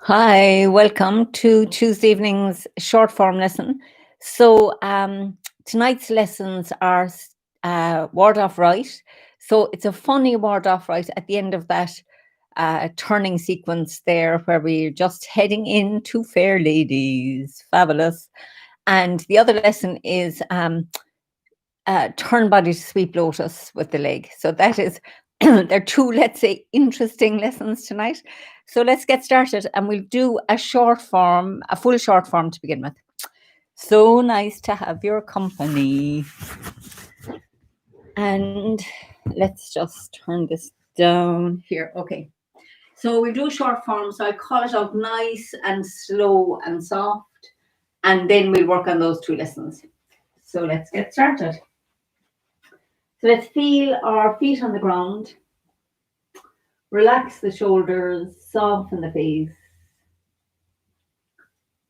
Hi, welcome to Tuesday evening's short form lesson. So, tonight's lessons are word off right. So, it's a funny word off right at the end of that turning sequence there, where we're just heading into Fair Ladies. Fabulous. And the other lesson is turn body to sweep lotus with the leg. So that is, they're two, let's say, interesting lessons tonight. So let's get started and we'll do a short form, a full short form to begin with. So nice to have your company. And let's just turn this down here. Okay. So we'll do short form. So I call it out nice and slow and soft. And then we'll work on those two lessons. So let's get started. So let's feel our feet on the ground. Relax the shoulders, soften the face.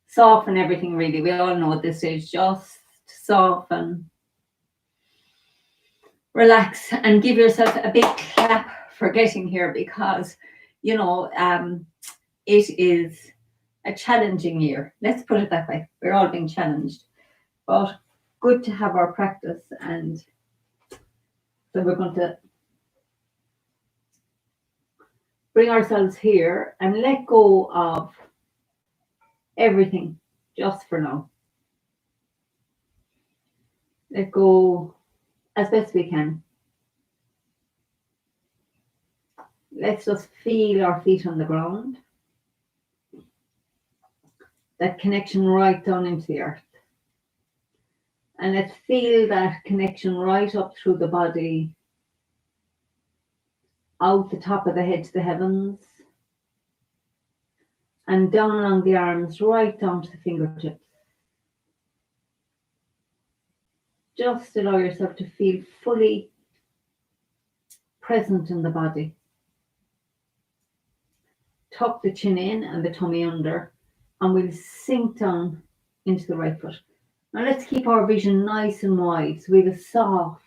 Soften everything really. We all know at this stage, just soften. Relax and give yourself a big clap for getting here because, it is a challenging year. Let's put it that way. We're all being challenged. But good to have our practice, and so we're going to bring ourselves here and let go of everything just for now. Let go as best we can. Let's just feel our feet on the ground. That connection right down into the earth. And let's feel that connection right up through the body, out the top of the head to the heavens, and down along the arms, right down to the fingertips. Just allow yourself to feel fully present in the body. Tuck the chin in and the tummy under, and we'll sink down into the right foot. Now let's keep our vision nice and wide. So we have a soft,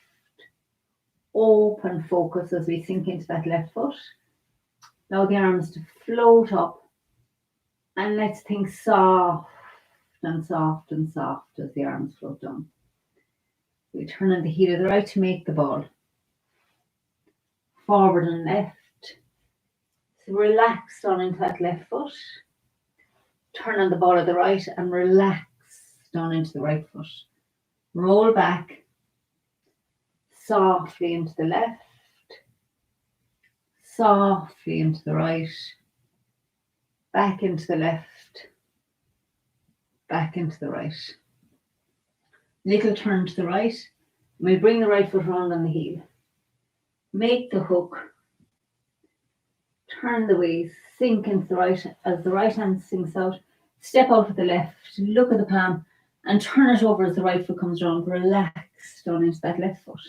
open focus as we sink into that left foot. Allow the arms to float up, and let's think soft and soft and soft as the arms float down. We turn on the heel of the right to make the ball. Forward and left. So relax down into that left foot. Turn on the ball of the right and relax down into the right foot. Roll back softly into the left, softly into the right, back into the left, back into the right. Little turn to the right. We'll bring the right foot around on the heel. Make the hook. Turn the waist, sink into the right as the right hand sinks out. Step out with the left, look at the palm, and turn it over as the right foot comes around. Relax down into that left foot.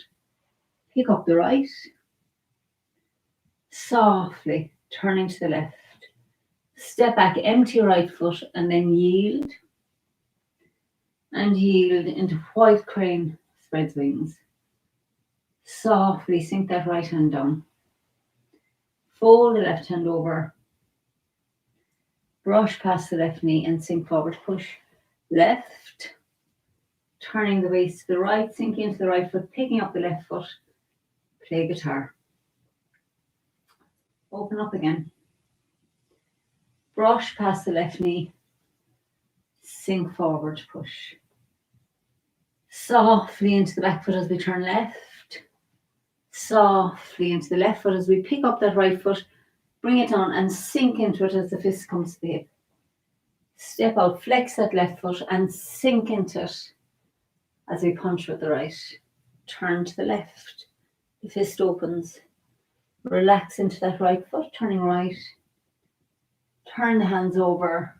Pick up the right. Softly turning to the left. Step back, empty right foot, and then yield. And yield into white crane, spreads wings. Softly sink that right hand down. Fold the left hand over. Brush past the left knee and sink forward. Push left. Turning the waist to the right, sinking into the right foot, picking up the left foot. Play guitar. Open up again. Brush past the left knee. Sink forward, push. Softly into the back foot as we turn left. Softly into the left foot as we pick up that right foot. Bring it down and sink into it as the fist comes to the hip. Step out, flex that left foot and sink into it as we punch with the right. Turn to the left. The fist opens. Relax into that right foot, turning right. Turn the hands over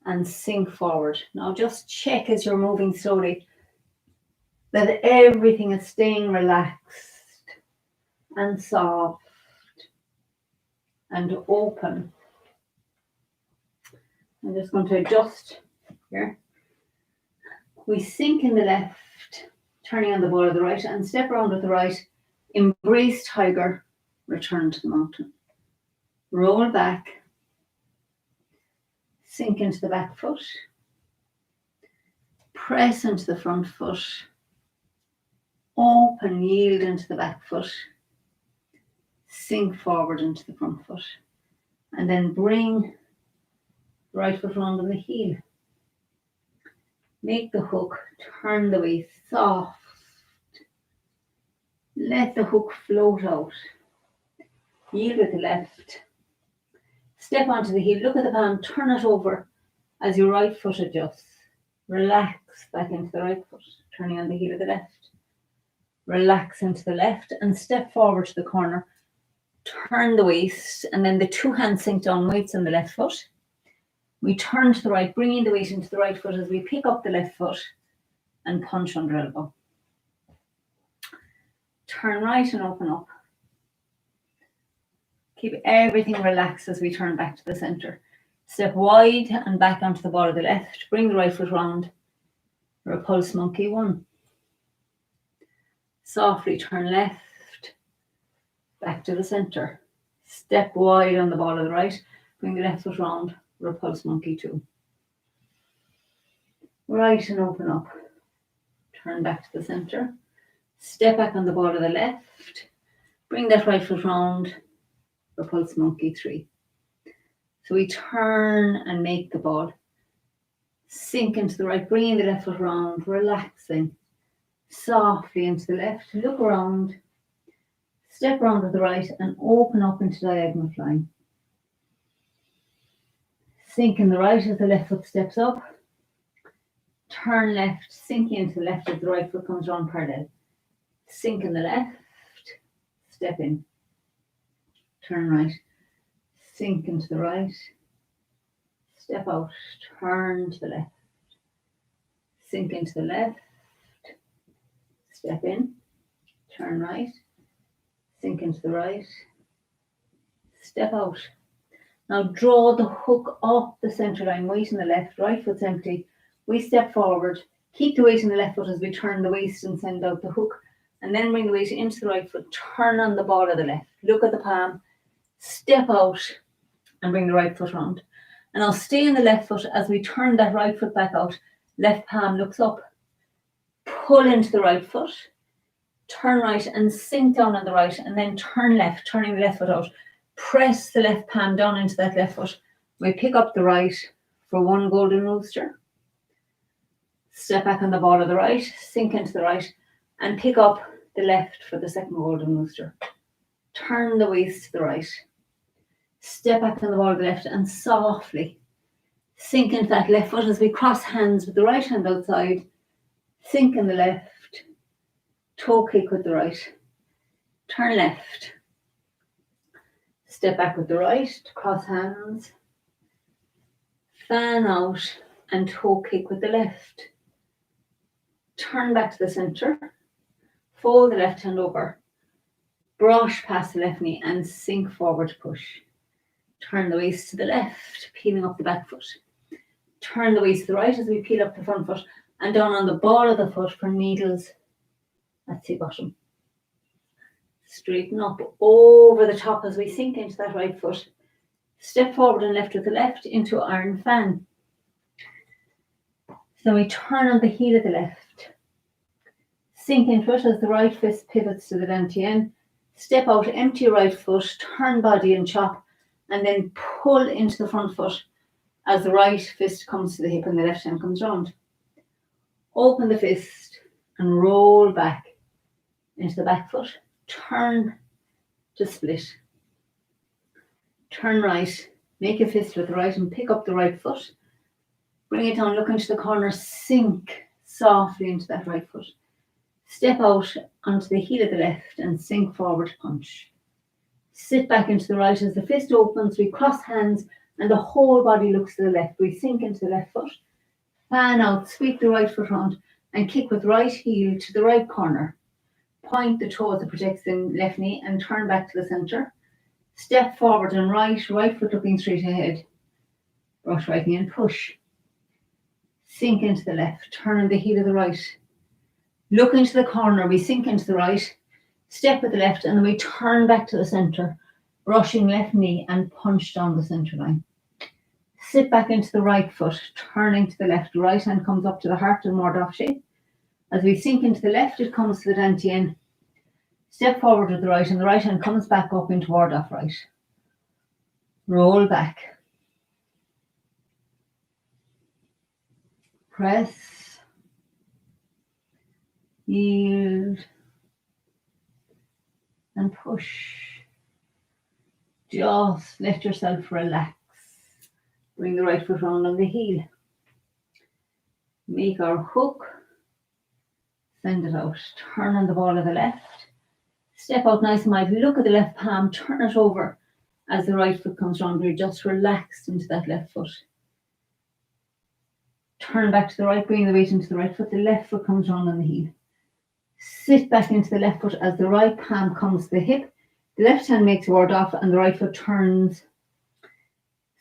and sink forward. Now just check as you're moving slowly that everything is staying relaxed and soft and open. I'm just going to adjust here. We sink in the left, turning on the ball of the right, and step around with the right. Embrace tiger, return to the mountain. Roll back. Sink into the back foot. Press into the front foot. Open, yield into the back foot. Sink forward into the front foot. And then bring the right foot round on the heel. Make the hook, turn the waist soft. Let the hook float out. Yield with the left. Step onto the heel, look at the palm, turn it over as your right foot adjusts. Relax back into the right foot, turning on the heel of the left. Relax into the left and step forward to the corner. Turn the waist and then the two hands sink down, weights on the left foot. We turn to the right, bringing the weight into the right foot as we pick up the left foot and punch under elbow. Turn right and open up. Keep everything relaxed as we turn back to the center. Step wide and back onto the ball of the left. Bring the right foot round. Repulse monkey 1. Softly turn left. Back to the center. Step wide on the ball of the right. Bring the left foot round. Repulse monkey 2. Right and open up. Turn back to the center. Step back on the ball of the left. Bring that right foot round. Repulse monkey 3. So we turn and make the ball. Sink into the right, bringing the left foot round, relaxing. Softly into the left, look around. Step round with the right and open up into diagonal flying. Sink in the right as the left foot steps up. Turn left, sink into the left as the right foot comes round parallel. Sink in the left, step in. Turn right, sink into the right, step out, turn to the left, sink into the left, step in, turn right, sink into the right, step out. Now draw the hook off the center line, weight in the left, right foot's empty. We step forward, keep the weight in the left foot as we turn the waist and send out the hook, and then bring the weight into the right foot, turn on the ball of the left, look at the palm, step out and bring the right foot round. And I'll stay in the left foot as we turn that right foot back out. Left palm looks up. Pull into the right foot. Turn right and sink down on the right and then turn left, turning the left foot out. Press the left palm down into that left foot. We pick up the right for 1 golden rooster. Step back on the ball of the right, sink into the right and pick up the left for the 2nd golden rooster. Turn the waist to the right. Step back on the ball of the left and softly sink into that left foot as we cross hands with the right hand outside. Sink in the left. Toe kick with the right. Turn left. Step back with the right to cross hands. Fan out and toe kick with the left. Turn back to the center. Fold the left hand over. Brush past the left knee and sink forward to push. Turn the waist to the left, peeling up the back foot. Turn the waist to the right as we peel up the front foot and down on the ball of the foot for needles at the bottom. Straighten up over the top as we sink into that right foot. Step forward and left with the left into iron fan. So we turn on the heel of the left. Sink into it as the right fist pivots to the dantian. Step out, empty right foot, turn body and chop, and then pull into the front foot as the right fist comes to the hip and the left hand comes round. Open the fist and roll back into the back foot. Turn to split. Turn right, make a fist with the right and pick up the right foot. Bring it down, look into the corner, sink softly into that right foot. Step out onto the heel of the left and sink forward to punch. Sit back into the right as the fist opens, we cross hands and the whole body looks to the left. We sink into the left foot, fan out, sweep the right foot round and kick with right heel to the right corner. Point the toe that protects the left knee and turn back to the center. Step forward and right foot looking straight ahead. Brush right knee and push. Sink into the left, turn on the heel of the right. Look into the corner, we sink into the right, step with the left, and then we turn back to the center, brushing left knee and punch down the center line. Sit back into the right foot, turning to the left. The right hand comes up to the heart and ward off shape. As we sink into the left, it comes to the dantian. Step forward with the right, and the right hand comes back up into ward off right. Roll back. Press. Yield. And push. Just let yourself relax. Bring the right foot round on the heel. Make our hook. Send it out. Turn on the ball of the left. Step out nice and wide. Look at the left palm. Turn it over as the right foot comes round. You're just relaxed into that left foot. Turn back to the right. Bring the weight into the right foot. The left foot comes round on the heel. Sit back into the left foot as the right palm comes to the hip. The left hand makes a ward off and the right foot turns.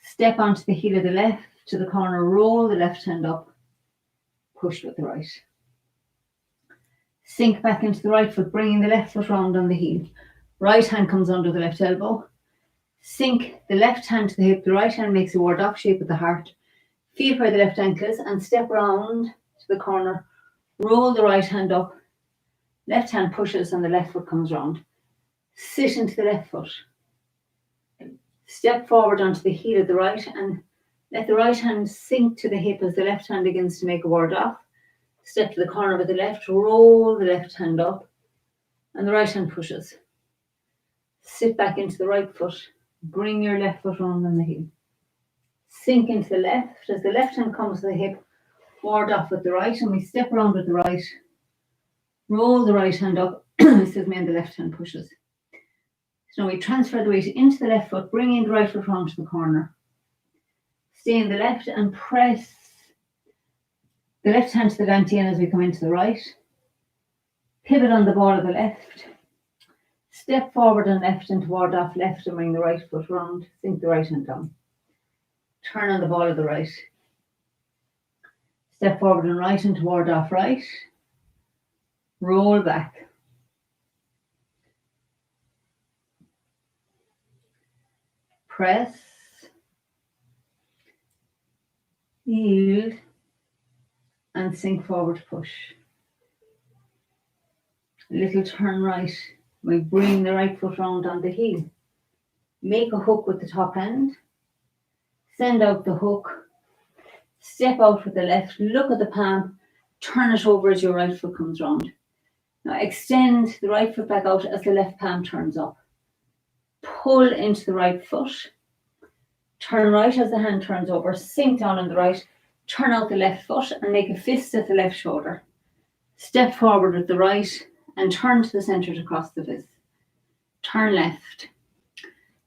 Step onto the heel of the left to the corner. Roll the left hand up. Push with the right. Sink back into the right foot, bringing the left foot round on the heel. Right hand comes under the left elbow. Sink the left hand to the hip. The right hand makes a ward off shape with the heart. Feel where the left ankle is and step round to the corner. Roll the right hand up. Left hand pushes and the left foot comes round. Sit into the left foot. Step forward onto the heel of the right and let the right hand sink to the hip as the left hand begins to make a ward off. Step to the corner with the left, roll the left hand up and the right hand pushes. Sit back into the right foot. Bring your left foot round on the heel. Sink into the left as the left hand comes to the hip. Ward off with the right and we step around with the right. Roll the right hand up, excuse me, and the left hand pushes. So now we transfer the weight into the left foot, bringing the right foot round to the corner. Stay in the left and press the left hand to the dantian as we come into the right. Pivot on the ball of the left. Step forward and left and toward off left and bring the right foot round. Sink the right hand down. Turn on the ball of the right. Step forward and right and toward off right. Roll back. Press. Yield. And sink forward, push. A little turn right. We bring the right foot round on the heel. Make a hook with the top hand. Send out the hook. Step out with the left. Look at the palm. Turn it over as your right foot comes round. Now extend the right foot back out as the left palm turns up. Pull into the right foot. Turn right as the hand turns over. Sink down on the right. Turn out the left foot and make a fist at the left shoulder. Step forward with the right and turn to the centre to cross the fist. Turn left.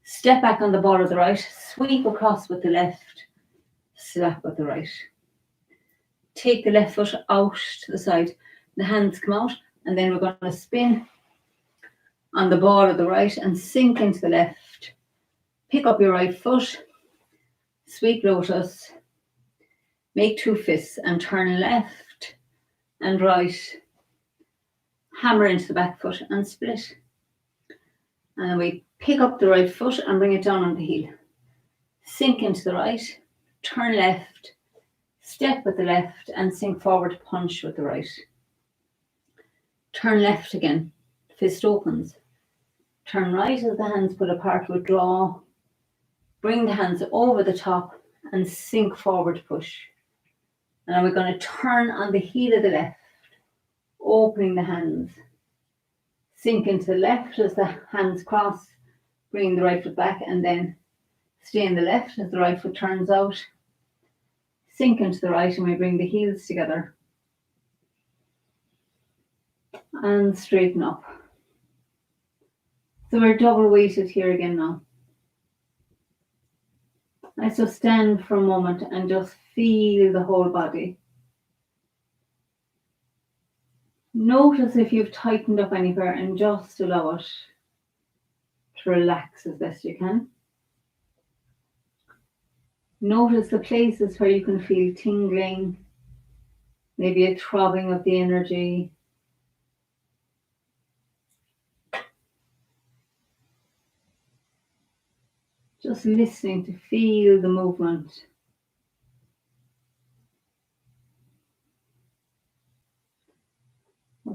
Step back on the ball of the right. Sweep across with the left. Slap with the right. Take the left foot out to the side. The hands come out and then we're going to spin on the ball of the right and sink into the left. Pick up your right foot. Sweep lotus. Make two fists and turn left and right. Hammer into the back foot and split. And then we pick up the right foot and bring it down on the heel. Sink into the right, turn left, step with the left and sink forward, punch with the right. Turn left again, fist opens. Turn right as the hands pull apart, withdraw. Bring the hands over the top and sink forward, push. And then we're going to turn on the heel of the left, opening the hands. Sink into the left as the hands cross, bring the right foot back and then stay in the left as the right foot turns out. Sink into the right and we bring the heels together. And straighten up. So we're double weighted here again now. Let's just stand for a moment and just feel the whole body. Notice if you've tightened up anywhere and just allow it to relax as best you can. Notice the places where you can feel tingling, maybe a throbbing of the energy. Just listening to feel the movement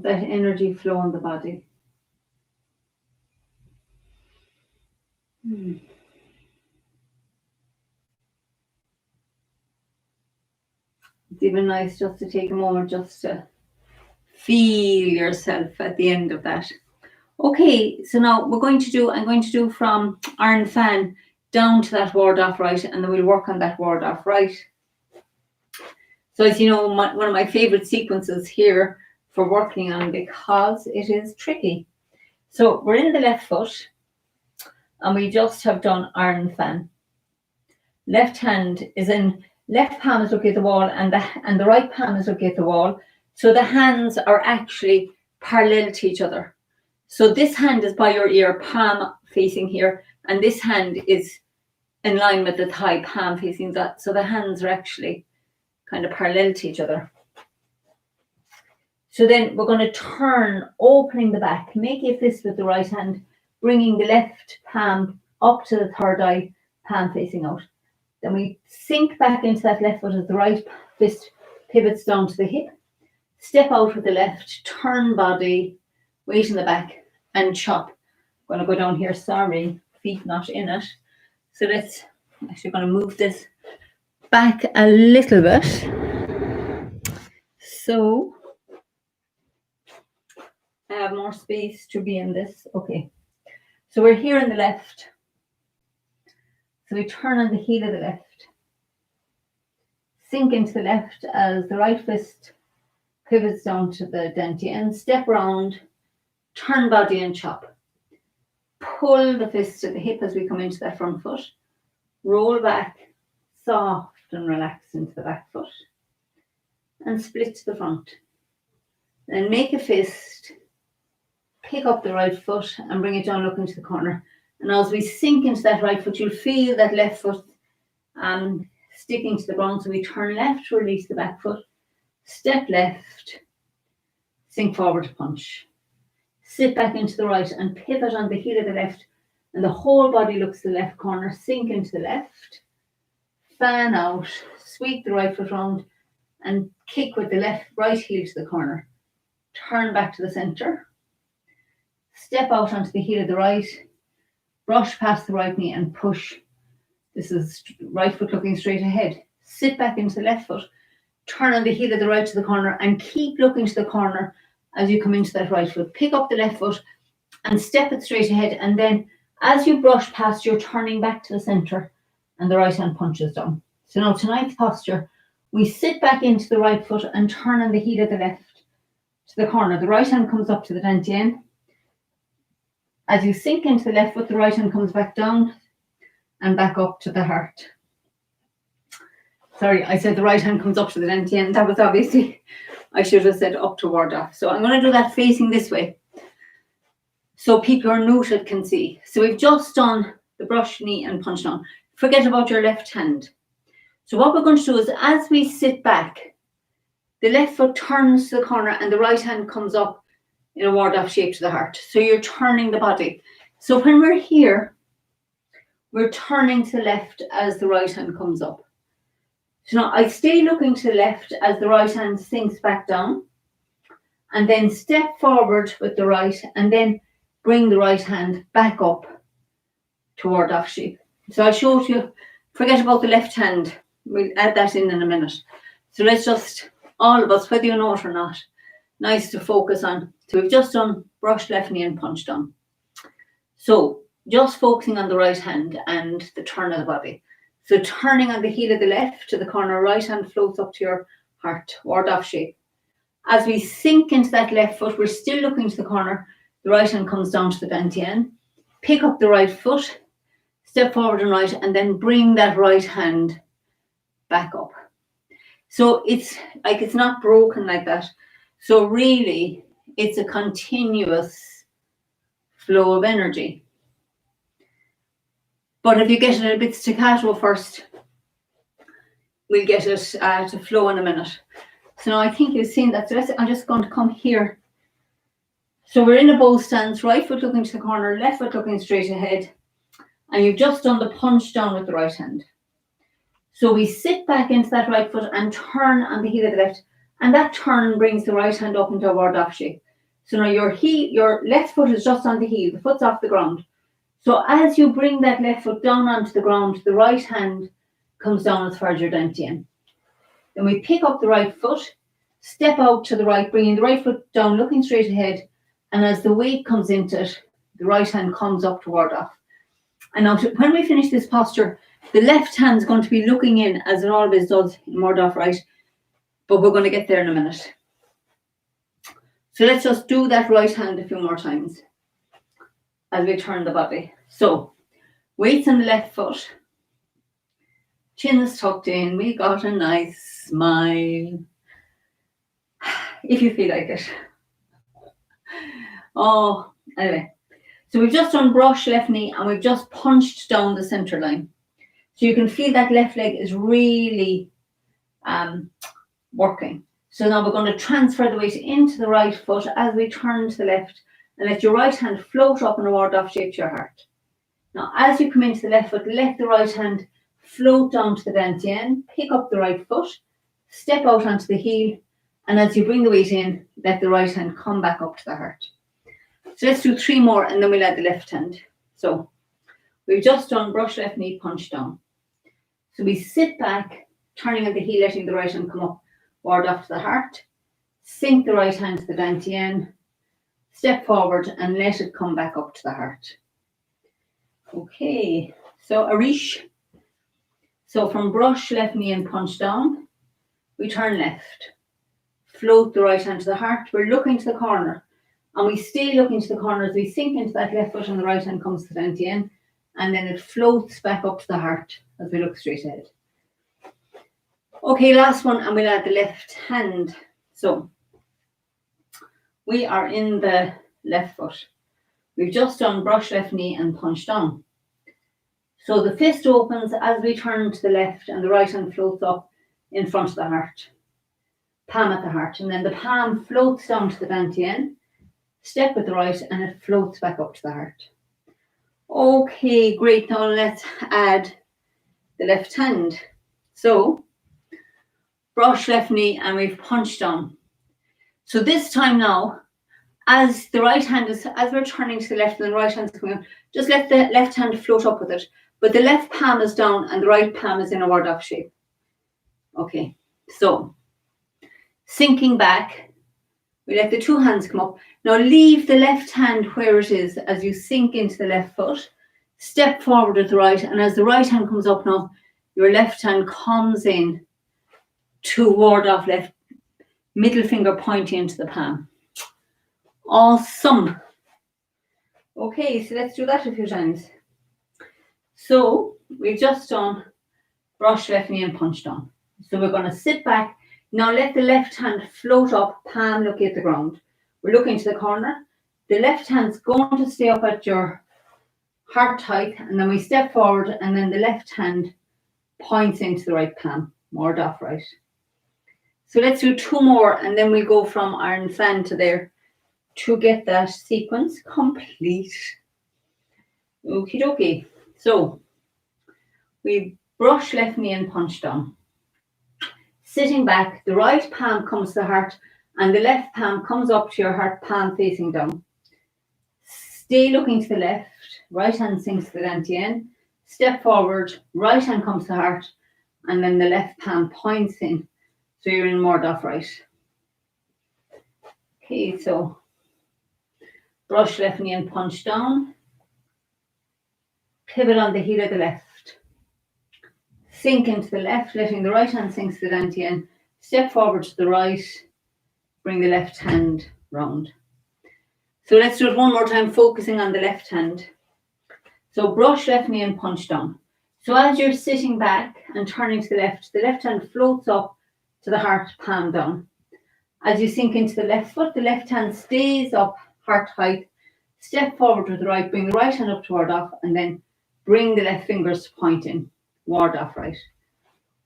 of that energy flow in the body. It's even nice just to take a moment just to feel yourself at the end of that. Okay, so now I'm going to do from Iron Fan down to that ward off right, and then we'll work on that ward off right. So as you know, one of my favorite sequences here for working on, because it is tricky. So we're in the left foot, and we just have done Iron Fan. Left hand is in, left palm is looking at the wall, and the right palm is looking at the wall. So the hands are actually parallel to each other. So this hand is by your ear, palm facing here, and this hand is in line with the thigh, palm facing that. So the hands are actually kind of parallel to each other. So then we're going to turn, opening the back, make a fist with the right hand, bringing the left palm up to the third eye, palm facing out. Then we sink back into that left foot as the right fist pivots down to the hip. Step out with the left, turn body, weight in the back, and chop. I'm going to go down here, sorry, feet not in it. So let's, actually going to move this back a little bit. So I have more space to be in this. Okay. So we're here in the left. So we turn on the heel of the left. Sink into the left as the right fist pivots down to the dantian. Step around, turn body and chop. Pull the fist to the hip as we come into that front foot. Roll back, soft and relax into the back foot. And split to the front. Then make a fist, pick up the right foot and bring it down, look into the corner. And as we sink into that right foot, you'll feel that left foot sticking to the ground. So we turn left, release the back foot, step left, sink forward to punch. Sit back into the right and pivot on the heel of the left, and the whole body looks to the left corner. Sink into the left, fan out, sweep the right foot round, and kick with the right heel to the corner. Turn back to the center. Step out onto the heel of the right, brush past the right knee and push. This is right foot looking straight ahead. Sit back into the left foot, turn on the heel of the right to the corner, and keep looking to the corner as you come into that right foot. Pick up the left foot and step it straight ahead. And then as you brush past, you're turning back to the center and the right hand punches down. So now tonight's posture, we sit back into the right foot and turn on the heel of the left to the corner. The right hand comes up to the dantian. As you sink into the left foot, the right hand comes back down and back up to the heart. Sorry, I said the right hand comes up to the dantian. That was obviously, I should have said up toward off. So I'm going to do that facing this way, so people who are neutered can see. So we've just done the brush, knee and punch down. Forget about your left hand. So what we're going to do is, as we sit back, the left foot turns to the corner and the right hand comes up in a ward-off shape to the heart. So you're turning the body. So when we're here, we're turning to the left as the right hand comes up. So now I stay looking to the left as the right hand sinks back down, and then step forward with the right and then bring the right hand back up to ward-off shape. So I showed you, forget about the left hand. We'll add that in a minute. So let's just, all of us, whether you know it or not, nice to focus on. So we've just done brush left knee and punch down. So just focusing on the right hand and the turn of the body. So turning on the heel of the left to the corner, right hand floats up to your heart, ward-off shape. As we sink into that left foot, we're still looking to the corner. The right hand comes down to the dantian. Pick up the right foot, step forward and right, and then bring that right hand back up. So it's like, it's not broken like that. So really, it's a continuous flow of energy. But if you get it a bit staccato first, we'll get it to flow in a minute. So now I think you've seen that. So I'm just going to come here. So we're in a bow stance, right foot looking to the corner, left foot looking straight ahead. And you've just done the punch down with the right hand. So we sit back into that right foot and turn on the heel of the left. And that turn brings the right hand up into a ward-off shape. So now your left foot is just on the heel, the foot's off the ground. So as you bring that left foot down onto the ground, the right hand comes down as far as your dantian. Then we pick up the right foot, step out to the right, bringing the right foot down, looking straight ahead. And as the weight comes into it, the right hand comes up toward off. And now when we finish this posture, the left hand's going to be looking in, as it always does in ward off right. But we're going to get there in a minute. So let's just do that right hand a few more times as we turn the body. So weights on the left foot. Chin is tucked in. We got a nice smile. If you feel like it. Oh, anyway. So we've just done brush left knee and we've just punched down the center line. So you can feel that left leg is really working. So now we're going to transfer the weight into the right foot as we turn to the left and let your right hand float up in a ward-off shape to your heart. Now, as you come into the left foot, let the right hand float down to the dantian, pick up the right foot, step out onto the heel, and as you bring the weight in, let the right hand come back up to the heart. So let's do 3 more and then we'll add the left hand. So we've just done brush left knee, punch down. So we sit back, turning on the heel, letting the right hand come up, ward off to the heart, sink the right hand to the dantian, step forward and let it come back up to the heart. Okay, so Arish. So from brush left knee and punch down, we turn left, float the right hand to the heart. We're looking to the corner and we stay looking to the corner as we sink into that left foot and the right hand comes to the dantian and then it floats back up to the heart as we look straight ahead. Okay, last one and we'll add the left hand. So we are in the left foot. We've just done brush left knee and punch down. So the fist opens as we turn to the left and the right hand floats up in front of the heart. Palm at the heart. And then the palm floats down to the dantian. Step with the right and it floats back up to the heart. Okay, great. Now let's add the left hand. So brush left knee and we've punched down. So this time now, as the right hand is, as we're turning to the left and the right hand's coming up, just let the left hand float up with it. But the left palm is down and the right palm is in a ward off shape. Okay, so sinking back, we let the 2 hands come up. Now leave the left hand where it is as you sink into the left foot. Step forward with the right, and as the right hand comes up now, your left hand comes in to ward off left, middle finger pointing into the palm. Awesome. Okay, so let's do that a few times. So we've just done brush left knee and punch down. So we're going to sit back. Now let the left hand float up, palm looking at the ground. We're looking to the corner. The left hand's going to stay up at your heart height, and then we step forward, and then the left hand points into the right palm, ward off right. So let's do 2 more, and then we'll go from iron fan to there to get that sequence complete. Okie dokie. So we brush left knee and punch down. Sitting back, the right palm comes to the heart and the left palm comes up to your heart, palm facing down. Stay looking to the left, right hand sinks to the dantian. Step forward, right hand comes to the heart, and then the left palm points in. So you're in ward off right. Okay, so brush left knee and punch down. Pivot on the heel of the left. Sink into the left, letting the right hand sink to the dantian. Step forward to the right. Bring the left hand round. So let's do it one more time, focusing on the left hand. So brush left knee and punch down. So as you're sitting back and turning to the left hand floats up to the heart, palm down. As you sink into the left foot, the left hand stays up, heart height. Step forward with the right, bring the right hand up to ward off, and then bring the left fingers to point in, ward off right.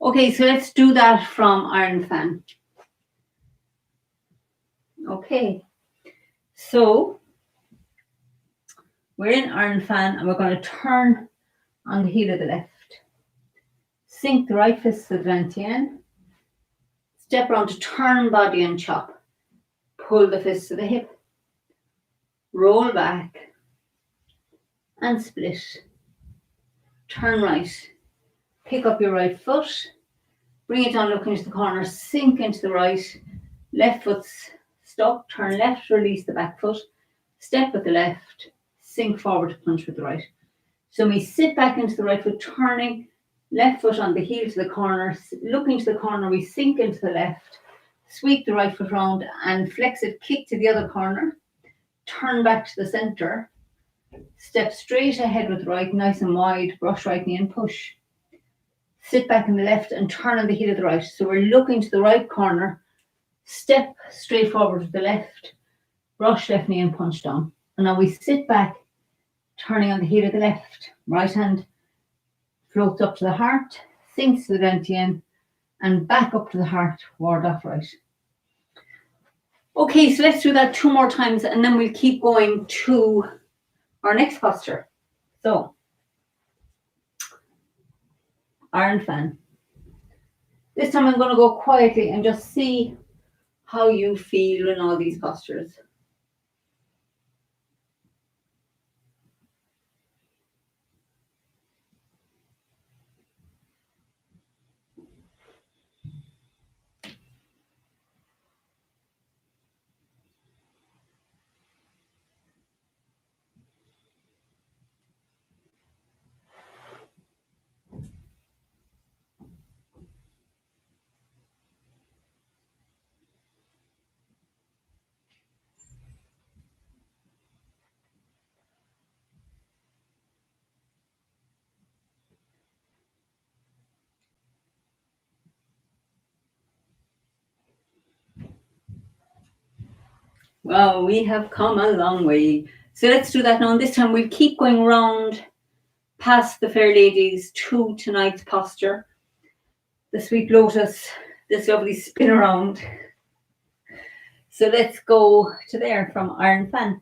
Okay, so let's do that from iron fan. Okay, so we're in iron fan and we're going to turn on the heel of the left. Sink the right fist to the dantian. Step around to turn body and chop. Pull the fist to the hip. roll back and split. Turn right. Pick up your right foot, bring it down, look into the corner, sink into the right. Left foot's stuck, turn left, release the back foot, step with the left, sink forward, punch with the right. So we sit back into the right foot, turning left foot on the heel to the corner, looking to the corner, we sink into the left, sweep the right foot round and flex it, kick to the other corner, turn back to the centre, step straight ahead with the right, nice and wide, brush right knee and push. Sit back in the left and turn on the heel of the right. So we're looking to the right corner, step straight forward with the left, brush left knee and punch down. And now we sit back, turning on the heel of the left. Right hand floats up to the heart, sinks to the dantian, and back up to the heart, ward off right. Okay, so let's do that 2 more times and then we'll keep going to our next posture. So, iron fan. This time I'm going to go quietly and just see how you feel in all these postures. Well, we have come a long way. So let's do that now. And this time we'll keep going round past the fair ladies to tonight's posture. The sweet lotus, this lovely spin around. So let's go to there from iron fan.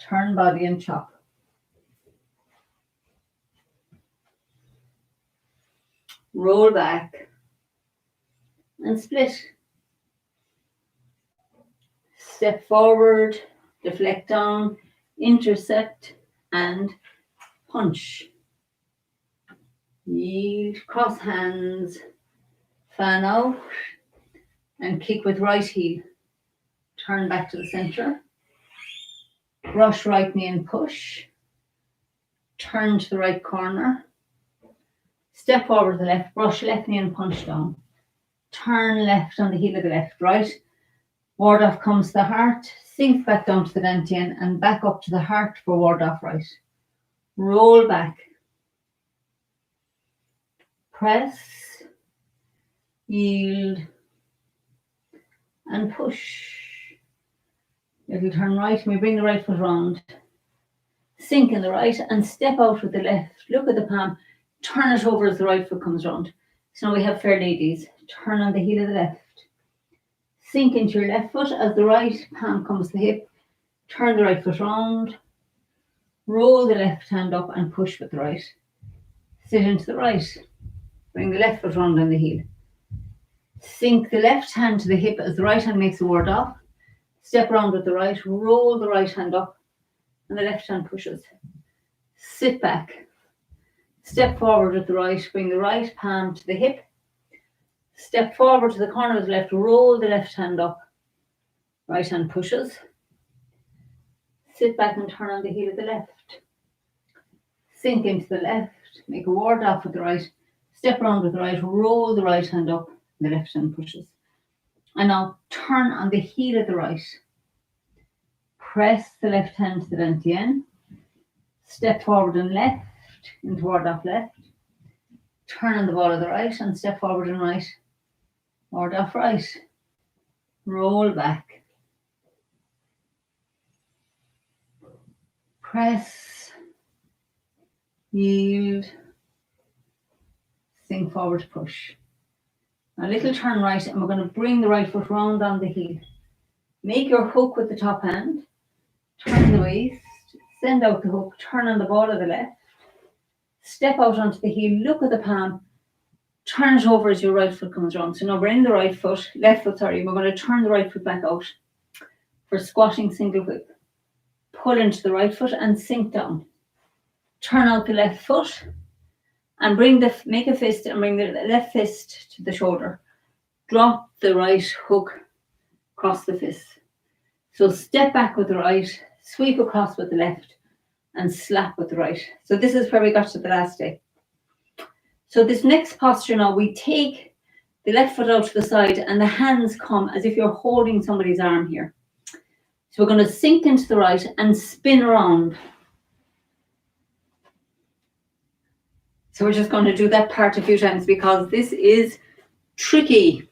Turn body and chop. Roll back and split. Step forward, deflect down, intercept and punch. Yield, cross hands, fan out and kick with right heel. Turn back to the center. Brush right knee and push. Turn to the right corner. Step forward to the left, brush left knee and punch down. Turn left on the heel of the left, right. Ward off comes to the heart, sink back down to the dantian and back up to the heart for ward off right. Roll back. Press, yield and push. Little turn right and we bring the right foot round. Sink in the right and step out with the left. Look at the palm, turn it over as the right foot comes round. So now we have fair ladies. Turn on the heel of the left. Sink into your left foot as the right palm comes to the hip. Turn the right foot round. Roll the left hand up and push with the right. Sit into the right. Bring the left foot round on the heel. Sink the left hand to the hip as the right hand makes the ward off. Step round with the right. Roll the right hand up and the left hand pushes. Sit back. Step forward with the right. Bring the right palm to the hip. Step forward to the corner of the left, roll the left hand up. Right hand pushes. Sit back and turn on the heel of the left. Sink into the left, make a ward off with the right. Step around with the right, roll the right hand up, the left hand pushes. And now turn on the heel of the right. Press the left hand to the dantian. Step forward and left, into ward off left. Turn on the ball of the right and step forward and right. Ward off right. Roll back. Press. Yield. Sink forward, push. A little turn right and we're going to bring the right foot round on the heel. Make your hook with the top hand. Turn the waist. Send out the hook. Turn on the ball of the left. Step out onto the heel. Look at the palm. Turn it over as your right foot comes round. So now we're in the right foot, left foot, sorry. We're going to turn the right foot back out. for squatting single whip. Pull into the right foot and sink down. Turn out the left foot and make a fist and bring the left fist to the shoulder. Drop the right hook across the fist. So step back with the right, sweep across with the left, and slap with the right. So this is where we got to the last day. So this next posture now, we take the left foot out to the side and the hands come as if you're holding somebody's arm here. So we're going to sink into the right and spin around. So we're just going to do that part a few times because this is tricky.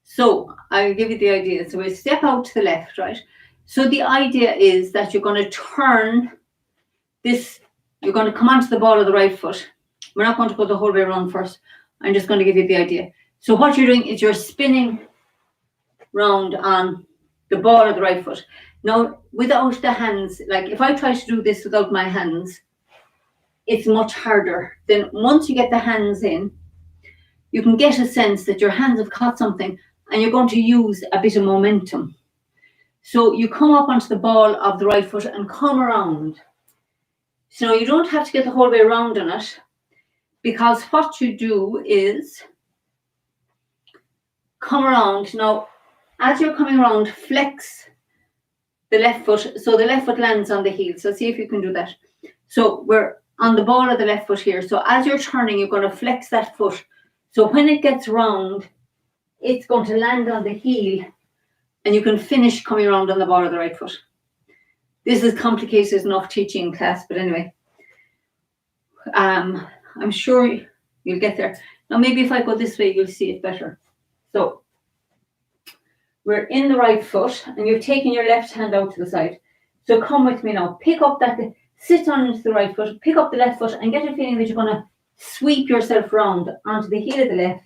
So I'll give you the idea. So we step out to the left, right? So the idea is that you're going to turn this, you're going to come onto the ball of the right foot. We're not going to go the whole way around first. I'm just going to give you the idea. So what you're doing is you're spinning round on the ball of the right foot. Now, without the hands, like if I try to do this without my hands, it's much harder. Then once you get the hands in, you can get a sense that your hands have caught something and you're going to use a bit of momentum. So you come up onto the ball of the right foot and come around. So you don't have to get the whole way around on it, because what you do is come around. Now, as you're coming around, flex the left foot. So the left foot lands on the heel. So see if you can do that. So we're on the ball of the left foot here. So as you're turning, you're going to flex that foot. So when it gets round, it's going to land on the heel and you can finish coming around on the ball of the right foot. This is complicated enough teaching in class, but anyway, I'm sure you'll get there. Now, maybe if I go this way, you'll see it better. So we're in the right foot and you've taken your left hand out to the side. So come with me now. Pick up that, sit on into the right foot, pick up the left foot and get a feeling that you're going to sweep yourself round onto the heel of the left.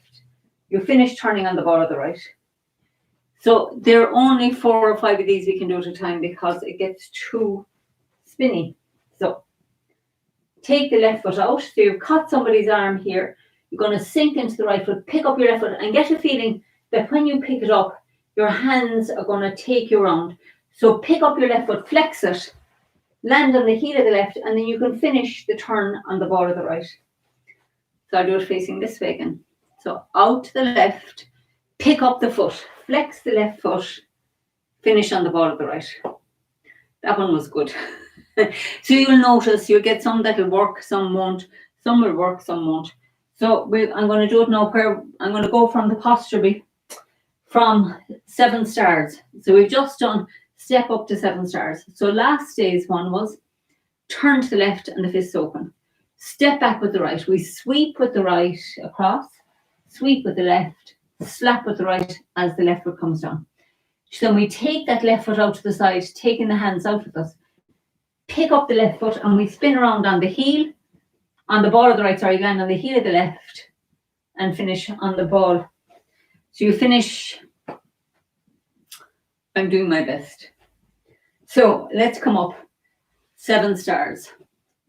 You finish turning on the ball of the right. So there are only 4 or 5 of these we can do at a time because it gets too spinny. So take the left foot out. So you've caught somebody's arm here. You're going to sink into the right foot, pick up your left foot and get a feeling that when you pick it up, your hands are going to take you around. So pick up your left foot, flex it, land on the heel of the left, and then you can finish the turn on the ball of the right. So I'll do it facing this way again. So out to the left, pick up the foot, flex the left foot, finish on the ball of the right. That one was good. So you'll notice you'll get some that'll work, some won't. Some will work, some won't. So I'm going to do it now where I'm going to go from the posture from 7 stars. So we've just done step up to 7 stars. So last day's one was turn to the left and the fists open. Step back with the right. We sweep with the right across, sweep with the left, slap with the right as the left foot comes down. So then we take that left foot out to the side, taking the hands out with us. Pick up the left foot and we spin around on the heel, on the ball of the right, land on the heel of the left and finish on the ball. So you finish, I'm doing my best. So let's come up 7 stars.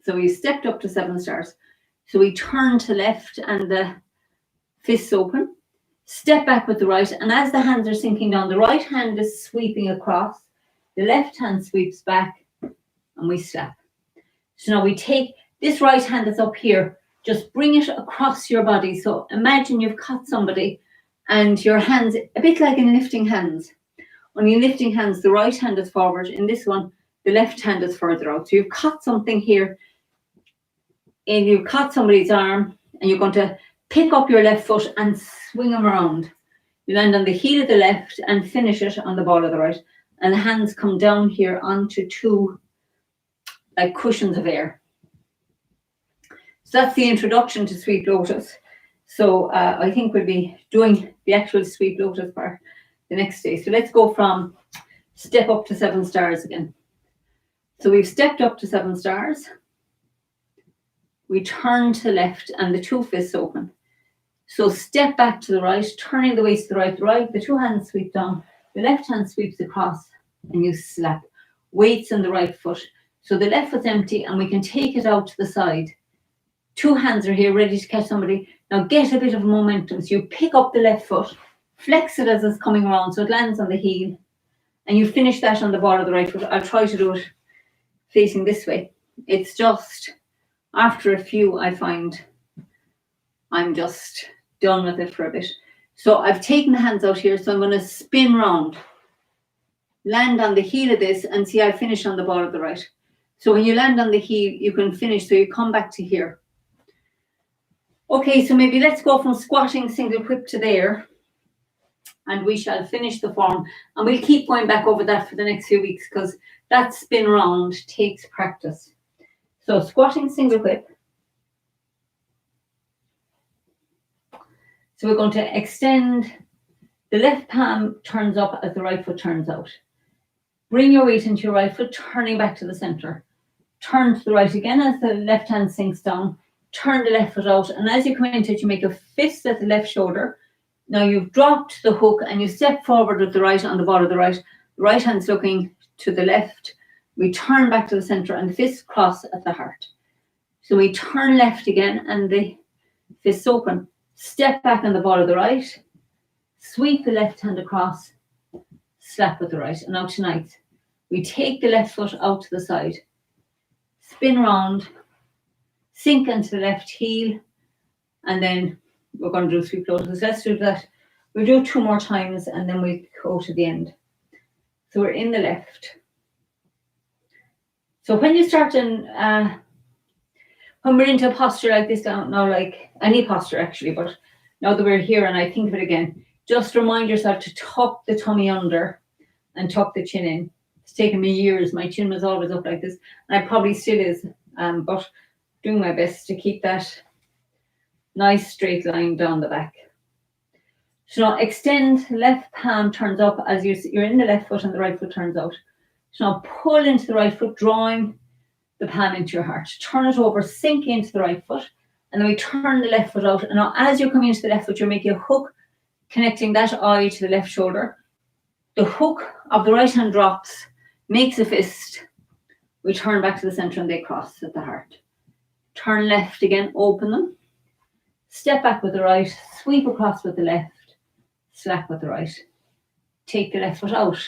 So we stepped up to 7 stars. So we turn to left and the fists open, step back with the right. And as the hands are sinking down, the right hand is sweeping across, the left hand sweeps back and we slap. So now we take this right hand that's up here, just bring it across your body. So imagine you've caught somebody and your hands, a bit like in lifting hands. When you're lifting hands, the right hand is forward. In this one, the left hand is further out. So you've caught something here and you've caught somebody's arm and you're going to pick up your left foot and swing them around. You land on the heel of the left and finish it on the ball of the right. And the hands come down here onto 2 like cushions of air. So that's the introduction to Sweep Lotus. So I think we'll be doing the actual Sweep Lotus part the next day. So let's go from step up to 7 stars again. So we've stepped up to 7 stars. We turn to the left and the 2 fists open. So step back to the right, turning the waist to the right, the 2 hands sweep down, the left hand sweeps across and you slap. Weights on the right foot. So the left foot's empty and we can take it out to the side. 2 hands are here ready to catch somebody. Now get a bit of momentum. So you pick up the left foot, flex it as it's coming around so it lands on the heel and you finish that on the ball of the right foot. I'll try to do it facing this way. It's just after a few, I find I'm just done with it for a bit. So I've taken the hands out here, so I'm going to spin round, land on the heel of this, and see I finish on the ball of the right. So when you land on the heel, you can finish, so you come back to here. Okay, so maybe let's go from squatting single whip to there, and we shall finish the form, and we'll keep going back over that for the next few weeks, because that spin round takes practice. So squatting single whip. So we're going to extend, the left palm turns up as the right foot turns out. Bring your weight into your right foot, turning back to the center. Turn to the right again as the left hand sinks down. Turn the left foot out, and as you come into it, you make a fist at the left shoulder. Now you've dropped the hook and you step forward with the right on the ball of the right. The right hand's looking to the left. We turn back to the center and the fists cross at the heart. So we turn left again and the fists open. Step back on the ball of the right. Sweep the left hand across. Slap with the right. And now tonight, we take the left foot out to the side. Spin round. Sink into the left heel, and then we're going to do sweep lotus. Let's do that. We'll do 2 more times, and then we go to the end. So we're in the left. So when you start in, when we're into a posture like this now, like any posture actually, but now that we're here and I think of it again, just remind yourself to tuck the tummy under and tuck the chin in. It's taken me years. My chin was always up like this, and I probably still is, but doing my best to keep that nice straight line down the back. So now extend, left palm turns up as you're in the left foot and the right foot turns out. So now pull into the right foot, drawing the palm into your heart. Turn it over, sink into the right foot, and then we turn the left foot out. And now as you're coming into the left foot, you're making a hook, connecting that eye to the left shoulder. The hook of the right hand drops, makes a fist. We turn back to the center and they cross at the heart. Turn left again, open them. Step back with the right, sweep across with the left, slap with the right. Take the left foot out.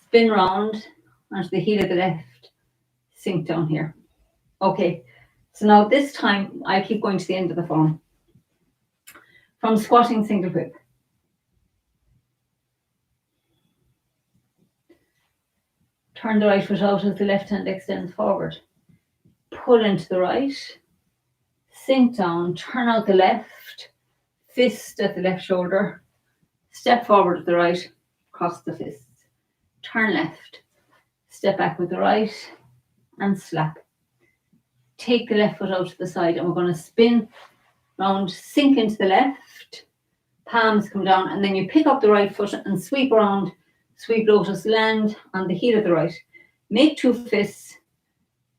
Spin round onto the heel of the left, sink down here. Okay, so now this time I keep going to the end of the form. From squatting single whip. Turn the right foot out as the left hand extends forward. Pull into the right, sink down, turn out the left, fist at the left shoulder, step forward with the right, cross the fists, turn left, step back with the right, and slap. Take the left foot out to the side, and we're going to spin round, sink into the left, palms come down, and then you pick up the right foot and sweep around, sweep lotus, land on the heel of the right. Make 2 fists.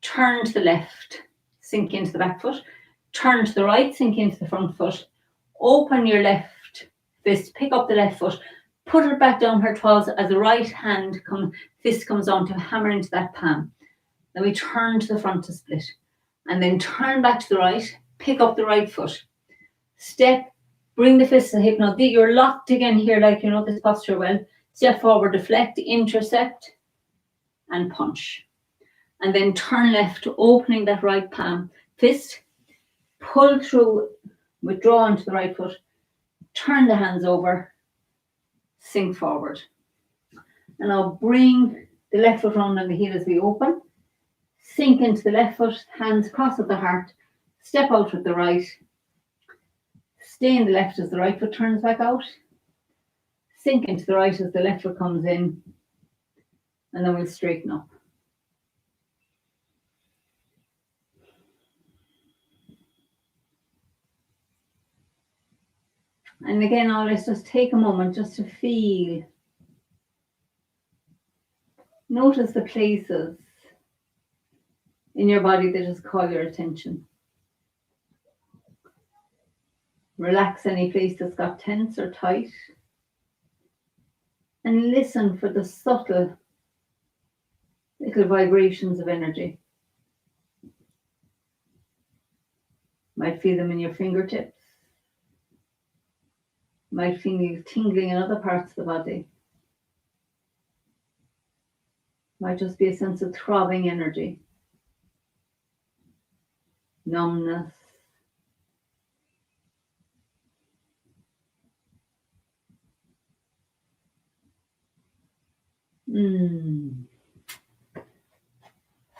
Turn to the left, sink into the back foot. Turn to the right, sink into the front foot. Open your left fist, pick up the left foot, put it back down where it was as the right hand fist comes on to hammer into that palm. Then we turn to the front to split. And then turn back to the right, pick up the right foot. Step, bring the fist to the hip. Now you're locked again here, like you know this posture well. Step forward, deflect, intercept, and punch. And then turn left, opening that right palm. Fist, pull through, withdraw into the right foot, turn the hands over, sink forward. And now bring the left foot round on the heel as we open. Sink into the left foot, hands cross at the heart, step out with the right. Stay in the left as the right foot turns back out. Sink into the right as the left foot comes in. And then we'll straighten up. And again, now let's just take a moment just to feel. Notice the places in your body that just call your attention. Relax any place that's got tense or tight. And listen for the subtle little vibrations of energy. Might feel them in your fingertips. Might feel you tingling in other parts of the body. Might just be a sense of throbbing energy, numbness.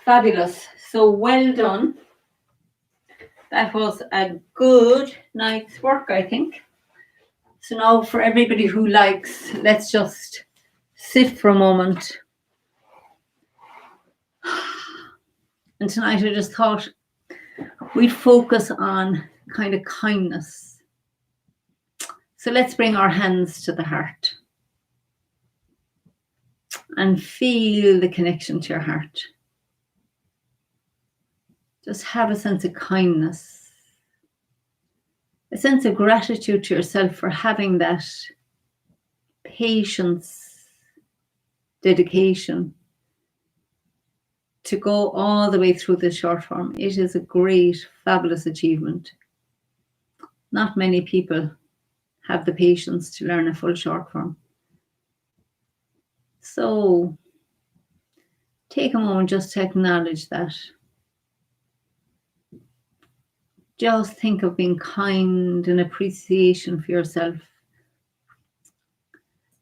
Fabulous. So well done. That was a good night's work, I think. So now for everybody who likes, let's just sit for a moment. And tonight I just thought we'd focus on kind of kindness. So let's bring our hands to the heart and feel the connection to your heart. Just have a sense of kindness, a sense of gratitude to yourself for having that patience, dedication to go all the way through the short form. It is a great, fabulous achievement. Not many people have the patience to learn a full short form. So take a moment just to acknowledge that. Just think of being kind and appreciation for yourself.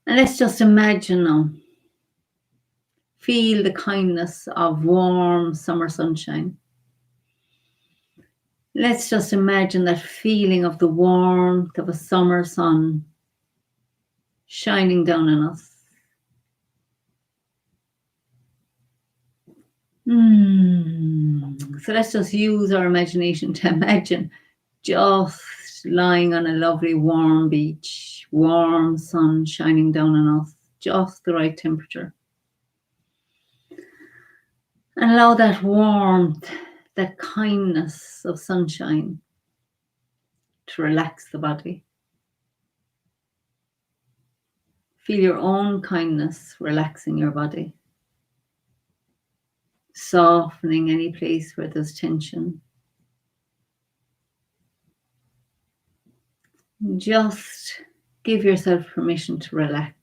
And let's just imagine now. Feel the kindness of warm summer sunshine. Let's just imagine that feeling of the warmth of a summer sun shining down on us. So let's just use our imagination to imagine just lying on a lovely warm beach, warm sun shining down on us, just the right temperature. And allow that warmth, that kindness of sunshine to relax the body. Feel your own kindness relaxing your body, softening any place where there's tension. Just give yourself permission to relax,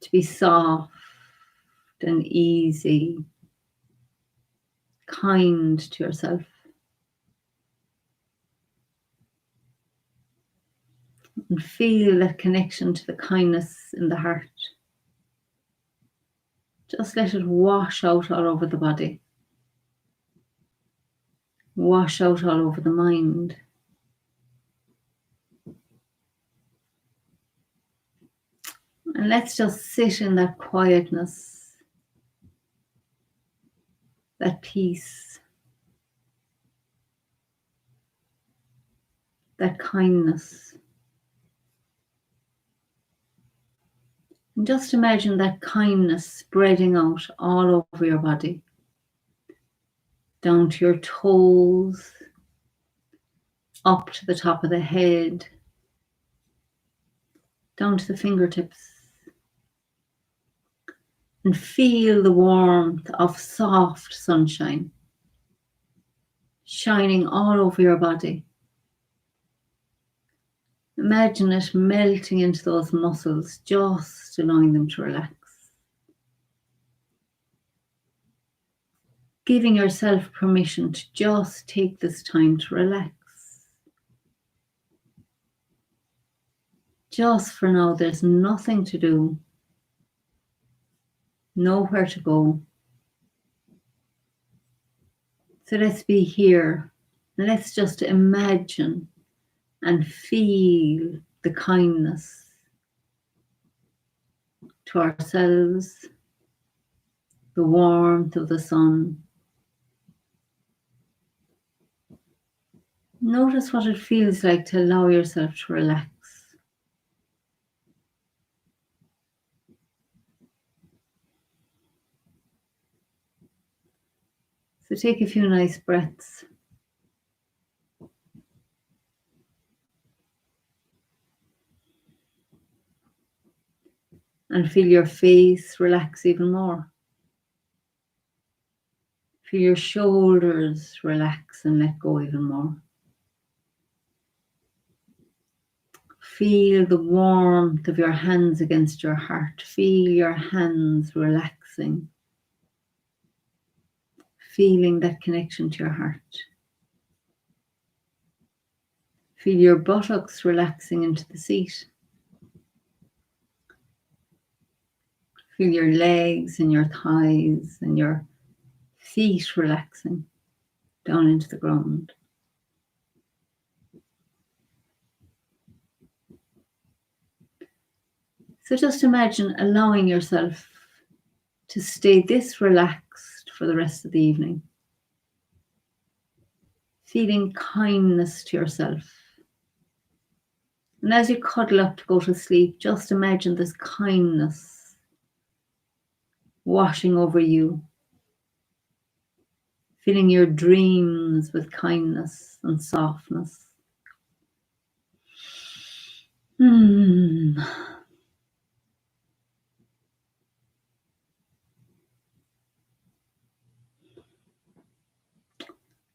to be soft and easy, kind to yourself. And feel that connection to the kindness in the heart. Just let it wash out all over the body. Wash out all over the mind. And let's just sit in that quietness, that peace, that kindness. And just imagine that kindness spreading out all over your body, down to your toes, up to the top of the head, down to the fingertips. And feel the warmth of soft sunshine shining all over your body. Imagine it melting into those muscles, just allowing them to relax. Giving yourself permission to just take this time to relax. Just for now, there's nothing to do, nowhere to go. So let's be here. Let's just imagine and feel the kindness to ourselves, the warmth of the sun. Notice what it feels like to allow yourself to relax. So take a few nice breaths. And feel your face relax even more. Feel your shoulders relax and let go even more. Feel the warmth of your hands against your heart. Feel your hands relaxing. Feeling that connection to your heart. Feel your buttocks relaxing into the seat. Feel your legs and your thighs and your feet relaxing down into the ground. So just imagine allowing yourself to stay this relaxed for the rest of the evening. Feeling kindness to yourself. And as you cuddle up to go to sleep, just imagine this kindness washing over you. Filling your dreams with kindness and softness.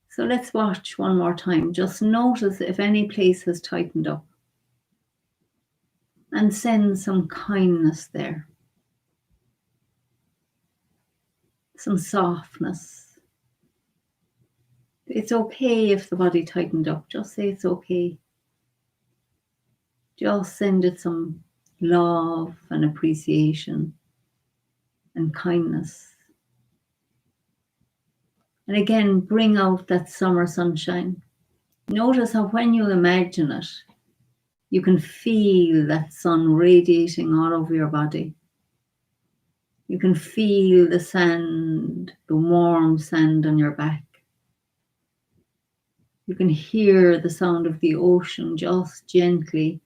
So let's watch one more time. Just notice if any place has tightened up. And send some kindness there. Some softness. It's okay if the body tightened up. Just say it's okay. Just send it some love and appreciation and kindness. And again, bring out that summer sunshine. Notice how when you imagine it, you can feel that sun radiating all over your body. You can feel the sand, the warm sand on your back. You can hear the sound of the ocean just gently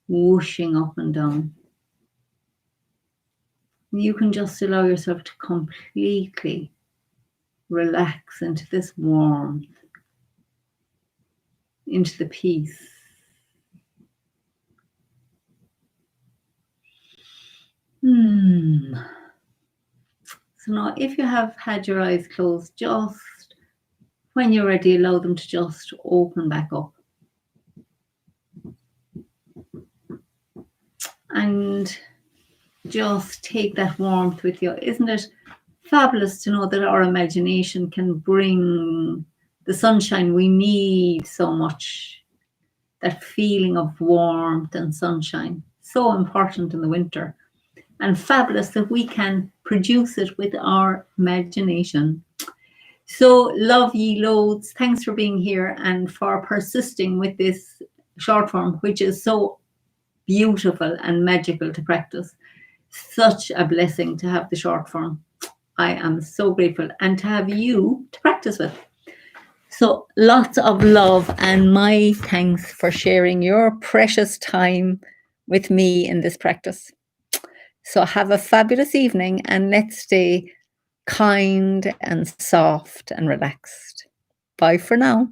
whooshing up and down. You can just allow yourself to completely relax into this warmth, into the peace. So now if you have had your eyes closed, just when you're ready, allow them to just open back up. And just take that warmth with you. Isn't it fabulous to know that our imagination can bring the sunshine we need so much? That feeling of warmth and sunshine, so important in the winter. And fabulous that we can produce it with our imagination. So love ye loads. Thanks for being here and for persisting with this short form, which is so beautiful and magical to practice. Such a blessing to have the short form. I am so grateful, and to have you to practice with. So lots of love and my thanks for sharing your precious time with me in this practice. So have a fabulous evening, and let's stay kind and soft and relaxed. Bye for now.